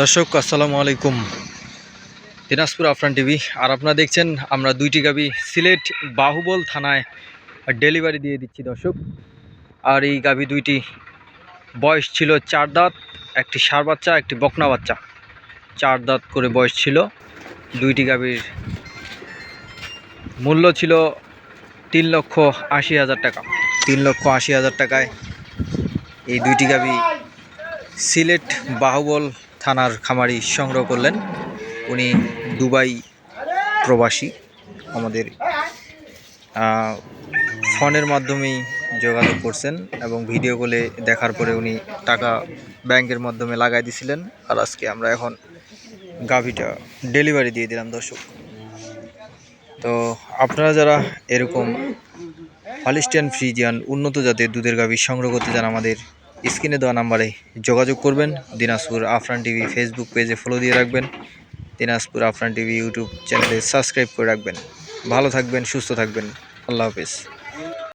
দর্শক আসসালামু আলাইকুম। দিনাজপুর আফরান টিভি। আর আপনারা দেখছেন আমরা দুইটি গাভী সিলেট বাহুবল থানায় ডেলিভারি দিয়ে দিচ্ছি দর্শক। আর এই গাভী দুইটি বয়স ছিল 4 দাঁত, একটি ষাঁড় বাচ্চা একটি বকনা বাচ্চা। 4 দাঁত করে বয়স ছিল। দুইটি গাভীর মূল্য ছিল 3,80,000 টাকা। 3,80,000 টাকায় এই দুইটি গাভী সিলেট বাহুবল থানার খামারি সংগ্রহ করলেন। উনি দুবাই প্রবাসী। আমাদের ফোনের মাধ্যমেই যোগাযোগ করছেন এবং ভিডিও কলে দেখার পরে উনি টাকা ব্যাংকের মাধ্যমে লাগাই দিয়েছিলেন। আর আজকে আমরা এখন গাভীটা ডেলিভারি দিয়ে দিলাম দর্শক। তো আপনারা যারা এরকম হলিস্টিয়ান ফ্রিজিয়ান উন্নত জাতের দুধের গাভী সংগ্রহ করতে চান, আমাদের স্ক্রিনে দেওয়া নাম্বারে যোগাযোগ করবেন। দিনাজপুর আফরান টিভি ফেসবুক পেজে ফলো দিয়ে রাখবেন। দিনাজপুর আফরান টিভি ইউটিউব চ্যানেলে সাবস্ক্রাইব করে রাখবেন। ভালো থাকবেন, সুস্থ থাকবেন। আল্লাহ হাফেজ।